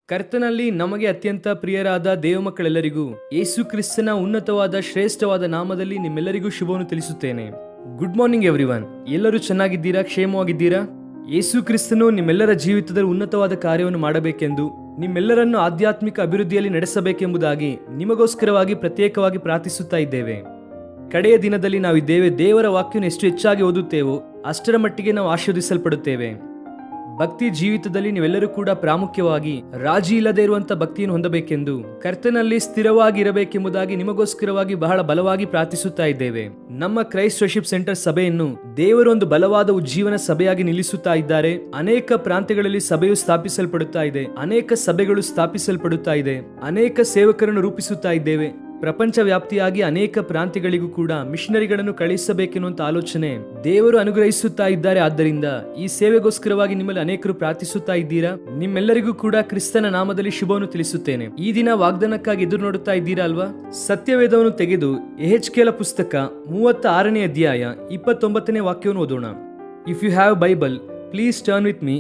ಕರ್ತನಲ್ಲಿ ನಮಗೆ ಅತ್ಯಂತ ಪ್ರಿಯರಾದ ದೇವಮಕ್ಕಳೆಲ್ಲರಿಗೂ ಯೇಸು ಕ್ರಿಸ್ತನ ಉನ್ನತವಾದ ಶ್ರೇಷ್ಠವಾದ ನಾಮದಲ್ಲಿ ನಿಮ್ಮೆಲ್ಲರಿಗೂ ಶುಭವನ್ನು ತಿಳಿಸುತ್ತೇನೆ. Good morning everyone. ಎಲ್ಲರೂ ಚೆನ್ನಾಗಿದ್ದೀರಾ? ಕ್ಷೇಮವಾಗಿದ್ದೀರಾ? ಯೇಸು ಕ್ರಿಸ್ತನು ನಿಮ್ಮೆಲ್ಲರ ಜೀವಿತದಲ್ಲಿ ಉನ್ನತವಾದ ಕಾರ್ಯವನ್ನು ಮಾಡಬೇಕೆಂದು, ನಿಮ್ಮೆಲ್ಲರನ್ನು ಆಧ್ಯಾತ್ಮಿಕ ಅಭಿವೃದ್ಧಿಯಲ್ಲಿ ನಡೆಸಬೇಕೆಂಬುದಾಗಿ ನಿಮಗೋಸ್ಕರವಾಗಿ ಪ್ರತ್ಯೇಕವಾಗಿ ಪ್ರಾರ್ಥಿಸುತ್ತಾ ಇದ್ದೇವೆ. ಕಡೆಯ ದಿನದಲ್ಲಿ ನಾವಿದ್ದೇವೆ. ದೇವರ ವಾಕ್ಯವನ್ನು ಎಷ್ಟು ಹೆಚ್ಚಾಗಿ ಓದುತ್ತೇವೋ ಅಷ್ಟರ ಮಟ್ಟಿಗೆ ನಾವು ಆಶೀರ್ವದಿಸಲ್ಪಡುತ್ತೇವೆ. ಭಕ್ತಿ ಜೀವಿತದಲ್ಲಿ ನೀವೆಲ್ಲರೂ ಕೂಡ ಪ್ರಾಮುಖ್ಯವಾಗಿ ರಾಜಿ ಇಲ್ಲದೆ ಇರುವಂತ ಭಕ್ತಿಯನ್ನು ಹೊಂದಬೇಕೆಂದು, ಕರ್ತನಲ್ಲಿ ಸ್ಥಿರವಾಗಿರಬೇಕೆಂಬುದಾಗಿ ನಿಮಗೋಸ್ಕರವಾಗಿ ಬಹಳ ಬಲವಾಗಿ ಪ್ರಾರ್ಥಿಸುತ್ತಾ ಇದ್ದೇವೆ. ನಮ್ಮ ಕ್ರೈಸ್ಟ್ ವರ್ಶಿಪ್ ಸೆಂಟರ್ ಸಭೆಯನ್ನು ದೇವರು ಒಂದು ಬಲವಾದ ಉಜ್ಜೀವನ ಸಭೆಯಾಗಿ ನಿಲ್ಲಿಸುತ್ತಾ ಇದ್ದಾರೆ. ಅನೇಕ ಪ್ರಾಂತ್ಯಗಳಲ್ಲಿ ಸಭೆಯು ಸ್ಥಾಪಿಸಲ್ಪಡುತ್ತಾ ಇದೆ, ಅನೇಕ ಸಭೆಗಳು ಸ್ಥಾಪಿಸಲ್ಪಡುತ್ತಾ ಇದೆ, ಅನೇಕ ಸೇವಕರನ್ನು ರೂಪಿಸುತ್ತಾ ಇದ್ದೇವೆ. ಪ್ರಪಂಚ ವ್ಯಾಪ್ತಿಯಾಗಿ ಅನೇಕ ಪ್ರಾಂತ್ಯಗಳಿಗೂ ಕೂಡ ಮಿಷನರಿಗಳನ್ನು ಕಳುಹಿಸಬೇಕೆನ್ನುವಂತ ಆಲೋಚನೆ ದೇವರು ಅನುಗ್ರಹಿಸುತ್ತಾ ಇದ್ದಾರೆ. ಆದ್ದರಿಂದ ಈ ಸೇವೆಗೋಸ್ಕರವಾಗಿ ನಿಮ್ಮಲ್ಲಿ ಅನೇಕರು ಪ್ರಾರ್ಥಿಸುತ್ತಾ ಇದ್ದೀರಾ. ನಿಮ್ಮೆಲ್ಲರಿಗೂ ಕೂಡ ಕ್ರಿಸ್ತನ ನಾಮದಲ್ಲಿ ಶುಭವನ್ನು ತಿಳಿಸುತ್ತೇನೆ. ಈ ದಿನ ವಾಗ್ದಾನಕ್ಕಾಗಿ ಎದುರು ನೋಡುತ್ತಾ ಇದ್ದೀರಾ ಅಲ್ವಾ? ಸತ್ಯವೇದವನ್ನು ತೆಗೆದು ಯೆಹೆಜ್ಕೇಲ ಪುಸ್ತಕ 36ನೇ ಅಧ್ಯಾಯ 29ನೇ ವಾಕ್ಯವನ್ನು ಓದೋಣ. If you have Bible, please turn with me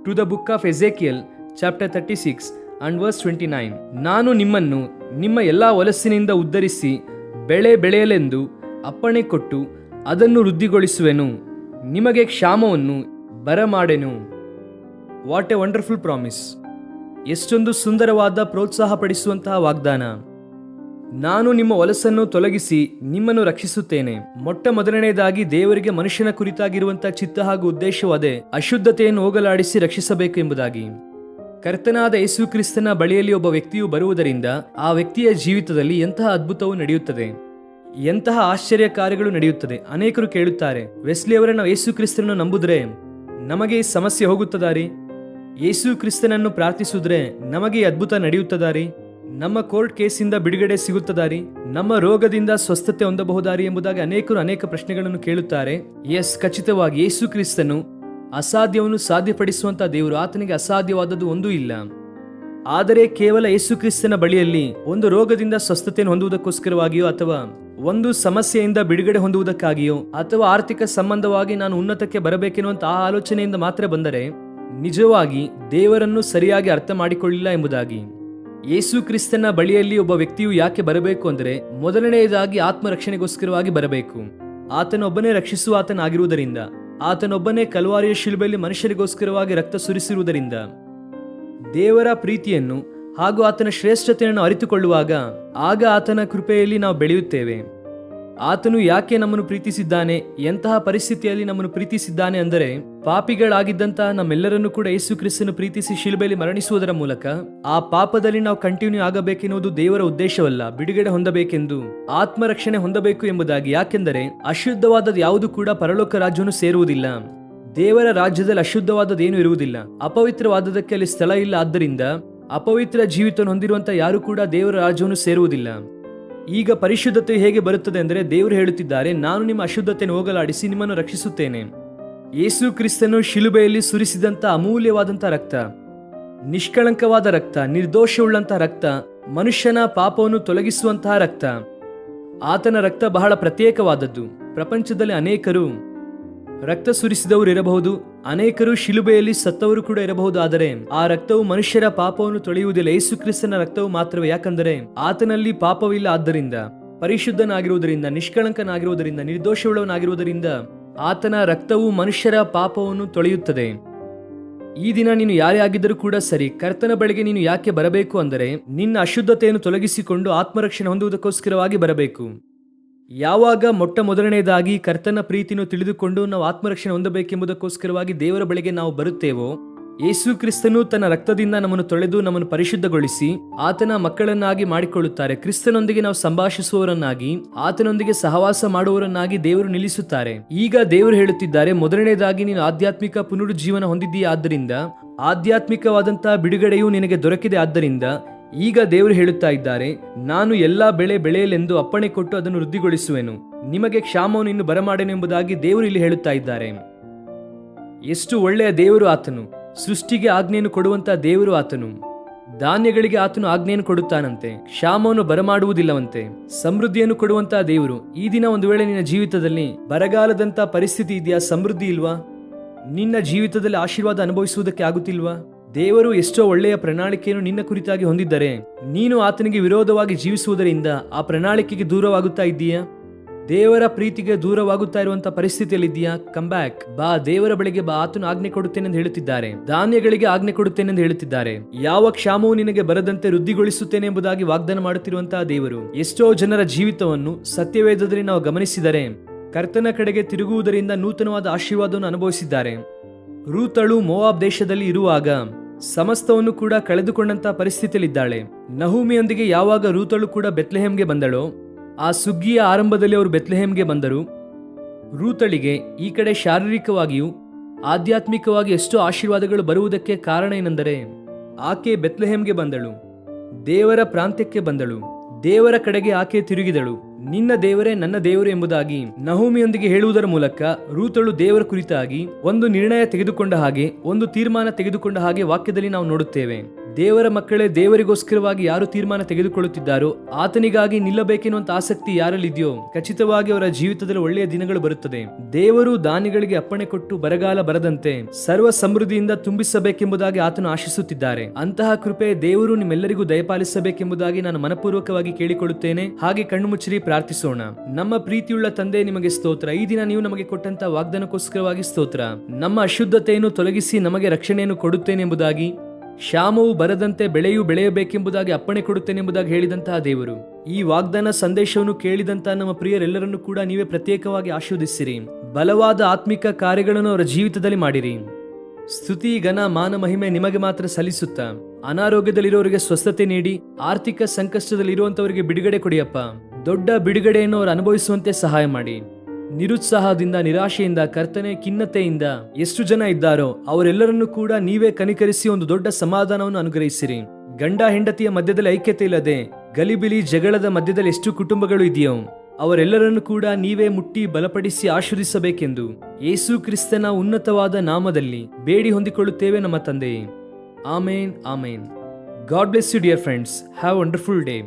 to the book of Ezekiel chapter 36 and verse 29. ನಾನು ನಿಮ್ಮನ್ನು ನಿಮ್ಮ ಎಲ್ಲಾ ಹೊಲಸಿನಿಂದ ಉದ್ಧರಿಸಿ ಬೆಳೆಯಲೆಂದು ಅಪ್ಪಣೆ ಕೊಟ್ಟು ಅದನ್ನು ವೃದ್ಧಿಗೊಳಿಸುವೆನು, ನಿಮಗೆ ಕ್ಷಾಮವನ್ನು ಬರಮಾಡೆನು. What a wonderful promise! ಎಷ್ಟೊಂದು ಸುಂದರವಾದ ಪ್ರೋತ್ಸಾಹ ಪಡಿಸುವಂತಹ ವಾಗ್ದಾನ. ನಾನು ನಿಮ್ಮ ಹೊಲಸನ್ನು ತೊಲಗಿಸಿ ನಿಮ್ಮನ್ನು ರಕ್ಷಿಸುತ್ತೇನೆ. ಮೊಟ್ಟ ಮೊದಲನೆಯದಾಗಿ ದೇವರಿಗೆ ಮನುಷ್ಯನ ಕುರಿತಾಗಿರುವಂತಹ ಚಿತ್ತ ಹಾಗೂ ಉದ್ದೇಶವಾದೆ ಅಶುದ್ಧತೆಯನ್ನು ಹೋಗಲಾಡಿಸಿ ರಕ್ಷಿಸಬೇಕು ಎಂಬುದಾಗಿ. ಕರ್ತನಾದ ಯೇಸು ಕ್ರಿಸ್ತನ ಬಳಿಯಲ್ಲಿ ಒಬ್ಬ ವ್ಯಕ್ತಿಯು ಬರುವುದರಿಂದ ಆ ವ್ಯಕ್ತಿಯ ಜೀವಿತದಲ್ಲಿ ಎಂತಹ ಅದ್ಭುತವು ನಡೆಯುತ್ತದೆ, ಎಂತಹ ಆಶ್ಚರ್ಯ ಕಾರ್ಯಗಳು ನಡೆಯುತ್ತದೆ. ಅನೇಕರು ಕೇಳುತ್ತಾರೆ, ವೆಸ್ಲಿ ಅವರೇ, ನಾವು ಯೇಸು ಕ್ರಿಸ್ತನನ್ನು ನಂಬುದ್ರೆ ನಮಗೆ ಈ ಸಮಸ್ಯೆ ಹೋಗುತ್ತದಾರಿ? ಯೇಸು ಕ್ರಿಸ್ತನನ್ನು ಪ್ರಾರ್ಥಿಸಿದ್ರೆ ನಮಗೆ ಈ ಅದ್ಭುತ ನಡೆಯುತ್ತದಾರಿ? ನಮ್ಮ ಕೋರ್ಟ್ ಕೇಸಿಂದ ಬಿಡುಗಡೆ ಸಿಗುತ್ತದಾರಿ? ನಮ್ಮ ರೋಗದಿಂದ ಸ್ವಸ್ಥತೆ ಹೊಂದಬಹುದಾರಿ? ಎಂಬುದಾಗಿ ಅನೇಕರು ಅನೇಕ ಪ್ರಶ್ನೆಗಳನ್ನು ಕೇಳುತ್ತಾರೆ. ಎಸ್, ಖಚಿತವಾಗಿ ಯೇಸು ಕ್ರಿಸ್ತನು ಅಸಾಧ್ಯವನ್ನು ಸಾಧ್ಯಪಡಿಸುವಂತಹ ದೇವರು. ಆತನಿಗೆ ಅಸಾಧ್ಯವಾದದ್ದು ಒಂದೂ ಇಲ್ಲ. ಆದರೆ ಕೇವಲ ಯೇಸು ಕ್ರಿಸ್ತನ ಬಳಿಯಲ್ಲಿ ಒಂದು ರೋಗದಿಂದ ಸ್ವಸ್ಥತೆಯನ್ನು ಹೊಂದುವುದಕ್ಕೋಸ್ಕರವಾಗಿಯೋ, ಅಥವಾ ಒಂದು ಸಮಸ್ಯೆಯಿಂದ ಬಿಡುಗಡೆ ಹೊಂದುವುದಕ್ಕಾಗಿಯೋ, ಅಥವಾ ಆರ್ಥಿಕ ಸಂಬಂಧವಾಗಿ ನಾನು ಉನ್ನತಕ್ಕೆ ಬರಬೇಕೆನ್ನುವಂತ ಆ ಆಲೋಚನೆಯಿಂದ ಮಾತ್ರ ಬಂದರೆ ನಿಜವಾಗಿ ದೇವರನ್ನು ಸರಿಯಾಗಿ ಅರ್ಥ ಮಾಡಿಕೊಳ್ಳಿಲ್ಲ ಎಂಬುದಾಗಿ. ಯೇಸು ಕ್ರಿಸ್ತನ ಬಳಿಯಲ್ಲಿ ಒಬ್ಬ ವ್ಯಕ್ತಿಯು ಯಾಕೆ ಬರಬೇಕು ಅಂದರೆ, ಮೊದಲನೆಯದಾಗಿ ಆತ್ಮರಕ್ಷಣೆಗೋಸ್ಕರವಾಗಿ ಬರಬೇಕು. ಆತನೊಬ್ಬನೇ ರಕ್ಷಿಸುವ ಆತನಾಗಿರುವುದರಿಂದ, ಆತನೊಬ್ಬನೇ ಕಲ್ವಾರಿಯ ಶಿಲುಬೆಯಲ್ಲಿ ಮನುಷ್ಯರಿಗೋಸ್ಕರವಾಗಿ ರಕ್ತ ಸುರಿಸಿರುವುದರಿಂದ, ದೇವರ ಪ್ರೀತಿಯನ್ನು ಹಾಗೂ ಆತನ ಶ್ರೇಷ್ಠತೆಯನ್ನು ಅರಿತುಕೊಳ್ಳುವಾಗ ಆಗ ಆತನ ಕೃಪೆಯಲ್ಲಿ ನಾವು ಬೆಳೆಯುತ್ತೇವೆ. ಆತನು ಯಾಕೆ ನಮ್ಮನ್ನು ಪ್ರೀತಿಸಿದ್ದಾನೆ, ಎಂತಹ ಪರಿಸ್ಥಿತಿಯಲ್ಲಿ ನಮ್ಮನ್ನು ಪ್ರೀತಿಸಿದ್ದಾನೆ ಅಂದರೆ, ಪಾಪಿಗಳಾಗಿದ್ದಂತಹ ನಮ್ಮೆಲ್ಲರನ್ನು ಕೂಡ ಯೇಸು ಕ್ರಿಸ್ತನು ಪ್ರೀತಿಸಿ ಶಿಲುಬೆಯಲ್ಲಿ ಮರಣಿಸುವುದರ ಮೂಲಕ ಆ ಪಾಪದಲ್ಲಿ ನಾವು ಕಂಟಿನ್ಯೂ ಆಗಬೇಕೆನ್ನುವುದು ದೇವರ ಉದ್ದೇಶವಲ್ಲ, ಬಿಡುಗಡೆ ಹೊಂದಬೇಕೆಂದು, ಆತ್ಮರಕ್ಷಣೆ ಹೊಂದಬೇಕು ಎಂಬುದಾಗಿ. ಯಾಕೆಂದರೆ ಅಶುದ್ಧವಾದದ್ದು ಯಾವುದು ಕೂಡ ಪರಲೋಕ ರಾಜ್ಯವನ್ನು ಸೇರುವುದಿಲ್ಲ. ದೇವರ ರಾಜ್ಯದಲ್ಲಿ ಅಶುದ್ಧವಾದದ್ದೇನು ಇರುವುದಿಲ್ಲ. ಅಪವಿತ್ರವಾದದಕ್ಕೆ ಅಲ್ಲಿ ಸ್ಥಳ ಇಲ್ಲ. ಆದ್ದರಿಂದ ಅಪವಿತ್ರ ಜೀವಿತವನ್ನು ಹೊಂದಿರುವಂತಹ ಯಾರು ಕೂಡ ದೇವರ ರಾಜ್ಯವನ್ನು ಸೇರುವುದಿಲ್ಲ. ಈಗ ಪರಿಶುದ್ಧತೆ ಹೇಗೆ ಬರುತ್ತದೆ ಅಂದರೆ, ದೇವರು ಹೇಳುತ್ತಿದ್ದಾರೆ, ನಾನು ನಿಮ್ಮ ಅಶುದ್ಧತೆಯನ್ನು ಹೋಗಲಾಡಿಸಿ ನಿಮ್ಮನ್ನು ರಕ್ಷಿಸುತ್ತೇನೆ. ಯೇಸು ಕ್ರಿಸ್ತನು ಶಿಲುಬೆಯಲ್ಲಿ ಸುರಿಸಿದಂತ ಅಮೂಲ್ಯವಾದಂತಹ ರಕ್ತ, ನಿಷ್ಕಳಂಕವಾದ ರಕ್ತ, ನಿರ್ದೋಷವುಳ್ಳಂತಹ ರಕ್ತ, ಮನುಷ್ಯನ ಪಾಪವನ್ನು ತೊಲಗಿಸುವಂತಹ ರಕ್ತ. ಆತನ ರಕ್ತ ಬಹಳ ಪ್ರತ್ಯೇಕವಾದದ್ದು. ಪ್ರಪಂಚದಲ್ಲಿ ಅನೇಕರು ರಕ್ತ ಸುರಿಸಿದವರು ಇರಬಹುದು, ಅನೇಕರು ಶಿಲುಬೆಯಲ್ಲಿ ಸತ್ತವರು ಕೂಡ ಇರಬಹುದು. ಆದರೆ ಆ ರಕ್ತವು ಮನುಷ್ಯರ ಪಾಪವನ್ನು ತೊಳೆಯುವುದಿಲ್ಲ. ಯೇಸು ಕ್ರಿಸ್ತನ ರಕ್ತವು ಮಾತ್ರವೇ. ಯಾಕಂದರೆ ಆತನಲ್ಲಿ ಪಾಪವಿಲ್ಲ. ಆದ್ದರಿಂದ ಪರಿಶುದ್ಧನಾಗಿರುವುದರಿಂದ, ನಿಷ್ಕಳಂಕನಾಗಿರುವುದರಿಂದ, ನಿರ್ದೋಷವುಳ್ಳವನಾಗಿರುವುದರಿಂದ ಆತನ ರಕ್ತವು ಮನುಷ್ಯರ ಪಾಪವನ್ನು ತೊಳೆಯುತ್ತದೆ. ಈ ದಿನ ನೀನು ಯಾರೇ ಆಗಿದ್ದರೂ ಕೂಡ ಸರಿ, ಕರ್ತನ ಬಳಿಗೆ ನೀನು ಯಾಕೆ ಬರಬೇಕು ಅಂದರೆ, ನಿನ್ನ ಅಶುದ್ಧತೆಯನ್ನು ತೊಲಗಿಸಿಕೊಂಡು ಆತ್ಮರಕ್ಷಣೆ ಹೊಂದುವುದಕ್ಕೋಸ್ಕರವಾಗಿ ಬರಬೇಕು. ಯಾವಾಗ ಮೊಟ್ಟ ಮೊದಲನೆಯದಾಗಿ ಕರ್ತನ ಪ್ರೀತಿಯನ್ನು ತಿಳಿದುಕೊಂಡು ನಾವು ಆತ್ಮರಕ್ಷಣೆ ಹೊಂದಬೇಕೆಂಬುದಕ್ಕೋಸ್ಕರವಾಗಿ ದೇವರ ಬಳಿಗೆ ನಾವು ಬರುತ್ತೇವೋ, ಯೇಸು ಕ್ರಿಸ್ತನು ತನ್ನ ರಕ್ತದಿಂದ ನಮ್ಮನ್ನು ತೊಳೆದು ನಮ್ಮನ್ನು ಪರಿಶುದ್ಧಗೊಳಿಸಿ ಆತನ ಮಕ್ಕಳನ್ನಾಗಿ ಮಾಡಿಕೊಳ್ಳುತ್ತಾರೆ. ಕ್ರಿಸ್ತನೊಂದಿಗೆ ನಾವು ಸಂಭಾಷಿಸುವವರನ್ನಾಗಿ, ಆತನೊಂದಿಗೆ ಸಹವಾಸ ಮಾಡುವವರನ್ನಾಗಿ ದೇವರು ನಿಲ್ಲಿಸುತ್ತಾರೆ. ಈಗ ದೇವರು ಹೇಳುತ್ತಿದ್ದಾರೆ, ಮೊದಲನೇದಾಗಿ ನೀನು ಆಧ್ಯಾತ್ಮಿಕ ಪುನರುಜ್ಜೀವನ ಹೊಂದಿದ್ದೀಯ, ಆದ್ದರಿಂದ ಆಧ್ಯಾತ್ಮಿಕವಾದಂತಹ ಬಿಡುಗಡೆಯು ನಿನಗೆ ದೊರಕಿದೆ. ಆದ್ದರಿಂದ ಈಗ ದೇವರು ಹೇಳುತ್ತಾ ಇದ್ದಾರೆ, ನಾನು ಎಲ್ಲಾ ಬೆಳೆಯಲೆಂದು ಅಪ್ಪಣೆ ಕೊಟ್ಟು ಅದನ್ನು ವೃದ್ಧಿಗೊಳಿಸುವೆನು, ನಿಮಗೆ ಕ್ಷಾಮವನ್ನು ಇನ್ನು ಬರಮಾಡೆನು ಎಂಬುದಾಗಿ ದೇವರು ಇಲ್ಲಿ ಹೇಳುತ್ತಾ ಇದ್ದಾರೆ. ಎಷ್ಟು ಒಳ್ಳೆಯ ದೇವರು ಆತನು! ಸೃಷ್ಟಿಗೆ ಆಜ್ಞೆಯನ್ನು ಕೊಡುವಂತಹ ದೇವರು ಆತನು. ಧಾನ್ಯಗಳಿಗೆ ಆತನು ಆಜ್ಞೆಯನ್ನು ಕೊಡುತ್ತಾನಂತೆ, ಕ್ಷಾಮವನ್ನು ಬರಮಾಡುವುದಿಲ್ಲವಂತೆ. ಸಮೃದ್ಧಿಯನ್ನು ಕೊಡುವಂತಹ ದೇವರು ಈ ದಿನ ಒಂದು ವೇಳೆ ನಿನ್ನ ಜೀವಿತದಲ್ಲಿ ಬರಗಾಲದಂತ ಪರಿಸ್ಥಿತಿ ಇದೆಯಾ? ಸಮೃದ್ಧಿ ಇಲ್ವಾ? ನಿನ್ನ ಜೀವಿತದಲ್ಲಿ ಆಶೀರ್ವಾದ ಅನುಭವಿಸುವುದಕ್ಕೆ ಆಗುತ್ತಿಲ್ವಾ? ದೇವರು ಎಷ್ಟೋ ಒಳ್ಳೆಯ ಪ್ರಣಾಳಿಕೆಯನ್ನು ನಿನ್ನ ಕುರಿತಾಗಿ ಹೊಂದಿದ್ದರೆ ನೀನು ಆತನಿಗೆ ವಿರೋಧವಾಗಿ ಜೀವಿಸುವುದರಿಂದ ಆ ಪ್ರಣಾಳಿಕೆಗೆ ದೂರವಾಗುತ್ತಾ ಇದ್ದೀಯಾ? ದೇವರ ಪ್ರೀತಿಗೆ ದೂರವಾಗುತ್ತಾ ಇರುವಂತಹ ಪರಿಸ್ಥಿತಿಯಲ್ಲಿದ್ದೀಯಾ? ಕಮ್ ಬ್ಯಾಕ್, ಬಾ, ದೇವರ ಬಳಿಗೆ ಬಾ. ಆತನು ಆಜ್ಞೆ ಕೊಡುತ್ತೇನೆಂದು ಹೇಳುತ್ತಿದ್ದಾರೆ, ಧಾನ್ಯಗಳಿಗೆ ಆಜ್ಞೆ ಕೊಡುತ್ತೇನೆಂದು ಹೇಳುತ್ತಿದ್ದಾರೆ. ಯಾವ ಕ್ಷಾಮವು ನಿನಗೆ ಬರದಂತೆ ವೃದ್ಧಿಗೊಳಿಸುತ್ತೇನೆ ಎಂಬುದಾಗಿ ವಾಗ್ದಾನ ಮಾಡುತ್ತಿರುವಂತಹ ದೇವರು ಎಷ್ಟೋ ಜನರ ಜೀವಿತವನ್ನು ಸತ್ಯವೇದದಲ್ಲಿ ನಾವು ಗಮನಿಸಿದರೆ ಕರ್ತನ ಕಡೆಗೆ ತಿರುಗುವುದರಿಂದ ನೂತನವಾದ ಆಶೀರ್ವಾದವನ್ನು ಅನುಭವಿಸಿದ್ದಾರೆ. ರೂತಳು ಮೋವಾಬ್ ದೇಶದಲ್ಲಿ ಇರುವಾಗ ಸಮಸ್ತವನ್ನು ಕೂಡ ಕಳೆದುಕೊಂಡಂತಹ ಪರಿಸ್ಥಿತಿಯಲ್ಲಿದ್ದಾಳೆ. ನಹೂಮಿಯೊಂದಿಗೆ ಯಾವಾಗ ರೂತಳು ಕೂಡ ಬೆತ್ಲೆಹೇಮ್ಗೆ ಬಂದಳೋ, ಆ ಸುಗ್ಗಿಯ ಆರಂಭದಲ್ಲಿ ಅವರು ಬೆತ್ಲೆಹೇಮ್ಗೆ ಬಂದರು. ರೂತಳಿಗೆ ಈ ಕಡೆ ಶಾರೀರಿಕವಾಗಿಯೂ ಆಧ್ಯಾತ್ಮಿಕವಾಗಿ ಎಷ್ಟೋ ಆಶೀರ್ವಾದಗಳು ಬರುವುದಕ್ಕೆ ಕಾರಣ ಏನೆಂದರೆ ಆಕೆ ಬೆತ್ಲೆಹೇಮ್ಗೆ ಬಂದಳು, ದೇವರ ಪ್ರಾಂತ್ಯಕ್ಕೆ ಬಂದಳು, ದೇವರ ಕಡೆಗೆ ಆಕೆ ತಿರುಗಿದಳು. ನಿನ್ನ ದೇವರೇ ನನ್ನ ದೇವರು ಎಂಬುದಾಗಿ ನಹೂಮಿಯೊಂದಿಗೆ ಹೇಳುವುದರ ಮೂಲಕ ರೂತಳು ದೇವರ ಕುರಿತಾಗಿ ಒಂದು ನಿರ್ಣಯ ತೆಗೆದುಕೊಂಡ ಹಾಗೆ, ಒಂದು ತೀರ್ಮಾನ ತೆಗೆದುಕೊಂಡ ಹಾಗೆ ವಾಕ್ಯದಲ್ಲಿ ನಾವು ನೋಡುತ್ತೇವೆ. ದೇವರ ಮಕ್ಕಳೇ, ದೇವರಿಗೋಸ್ಕರವಾಗಿ ಯಾರು ತೀರ್ಮಾನ ತೆಗೆದುಕೊಳ್ಳುತ್ತಿದ್ದಾರೋ, ಆತನಿಗಾಗಿ ನಿಲ್ಲಬೇಕೆನ್ನುವಂತ ಆಸಕ್ತಿ ಯಾರಲ್ಲಿದೆಯೋ, ಖಚಿತವಾಗಿ ಅವರ ಜೀವಿತದಲ್ಲಿ ಒಳ್ಳೆಯ ದಿನಗಳು ಬರುತ್ತದೆ. ದೇವರು ದಾನಿಗಳಿಗೆ ಅಪ್ಪಣೆ ಕೊಟ್ಟು ಬರಗಾಲ ಬರದಂತೆ ಸರ್ವ ಸಮೃದ್ಧಿಯಿಂದ ತುಂಬಿಸಬೇಕೆಂಬುದಾಗಿ ಆತನು ಆಶಿಸುತ್ತಿದ್ದಾರೆ. ಅಂತಹ ಕೃಪೆ ದೇವರು ನಿಮ್ಮೆಲ್ಲರಿಗೂ ದಯಪಾಲಿಸಬೇಕೆಂಬುದಾಗಿ ನಾನು ಮನಪೂರ್ವಕವಾಗಿ ಕೇಳಿಕೊಳ್ಳುತ್ತೇನೆ. ಹಾಗೆ ಕಣ್ಣು ಮುಚ್ಚಿರಿ, ಪ್ರಾರ್ಥಿಸೋಣ. ನಮ್ಮ ಪ್ರೀತಿಯುಳ್ಳ ತಂದೆ, ನಿಮಗೆ ಸ್ತೋತ್ರ. ಈ ದಿನ ನೀವು ನಮಗೆ ಕೊಟ್ಟಂತ ವಾಗ್ದಾನಕ್ಕೋಸ್ಕರವಾಗಿ ಸ್ತೋತ್ರ. ನಮ್ಮ ಅಶುದ್ಧತೆಯನ್ನು ತೊಲಗಿಸಿ ನಮಗೆ ರಕ್ಷಣೆಯನ್ನು ಕೊಡುತ್ತೇನೆ ಎಂಬುದಾಗಿ, ಕ್ಷಾಮವು ಬರದಂತೆ ಬೆಳೆಯು ಬೆಳೆಯಬೇಕೆಂಬುದಾಗಿ ಅಪ್ಪಣೆ ಕೊಡುತ್ತೇನೆ ಎಂಬುದಾಗಿ ಹೇಳಿದಂತಹ ದೇವರು, ಈ ವಾಗ್ದಾನ ಸಂದೇಶವನ್ನು ಕೇಳಿದಂತಹ ನಮ್ಮ ಪ್ರಿಯರೆಲ್ಲರನ್ನು ಕೂಡ ನೀವೇ ಪ್ರತ್ಯೇಕವಾಗಿ ಆಶೀರ್ವದಿಸಿರಿ. ಬಲವಾದ ಆತ್ಮಿಕ ಕಾರ್ಯಗಳನ್ನು ಅವರ ಜೀವಿತದಲ್ಲಿ ಮಾಡಿರಿ. ಸ್ತುತಿ, ಘನ, ಮಾನ, ಮಹಿಮೆ ನಿಮಗೆ ಮಾತ್ರ ಸಲ್ಲಿಸುತ್ತಾ ಅನಾರೋಗ್ಯದಲ್ಲಿರೋರಿಗೆ ಸ್ವಸ್ಥತೆ ನೀಡಿ, ಆರ್ಥಿಕ ಸಂಕಷ್ಟದಲ್ಲಿರುವಂತವರಿಗೆ ಬಿಡುಗಡೆ ಕೊಡಿಯಪ್ಪ. ದೊಡ್ಡ ಬಿಡುಗಡೆಯನ್ನು ಅವರು ಅನುಭವಿಸುವಂತೆ ಸಹಾಯ ಮಾಡಿ. ನಿರುತ್ಸಾಹದಿಂದ, ನಿರಾಶೆಯಿಂದ, ಕರ್ತನೆ, ಖಿನ್ನತೆಯಿಂದ ಎಷ್ಟು ಜನ ಇದ್ದಾರೋ ಅವರೆಲ್ಲರನ್ನು ಕೂಡ ನೀವೇ ಕನಿಕರಿಸಿ ಒಂದು ದೊಡ್ಡ ಸಮಾಧಾನವನ್ನು ಅನುಗ್ರಹಿಸಿರಿ. ಗಂಡ ಹೆಂಡತಿಯ ಮಧ್ಯದಲ್ಲಿ ಐಕ್ಯತೆ ಇಲ್ಲದೆ ಗಲಿಬಿಲಿ ಜಗಳದ ಮಧ್ಯದಲ್ಲಿ ಎಷ್ಟು ಕುಟುಂಬಗಳು ಇದೆಯೋ ಅವರೆಲ್ಲರನ್ನು ಕೂಡ ನೀವೇ ಮುಟ್ಟಿ ಬಲಪಡಿಸಿ ಆಶೀರ್ವದಿಸಬೇಕೆಂದು ಯೇಸು ಕ್ರಿಸ್ತನ ಉನ್ನತವಾದ ನಾಮದಲ್ಲಿ ಬೇಡಿ ಹೊಂದಿಕೊಳ್ಳುತ್ತೇವೆ ನಮ್ಮ ತಂದೆಯೇ. Amen, amen. God bless you dear friends. Have wonderful day.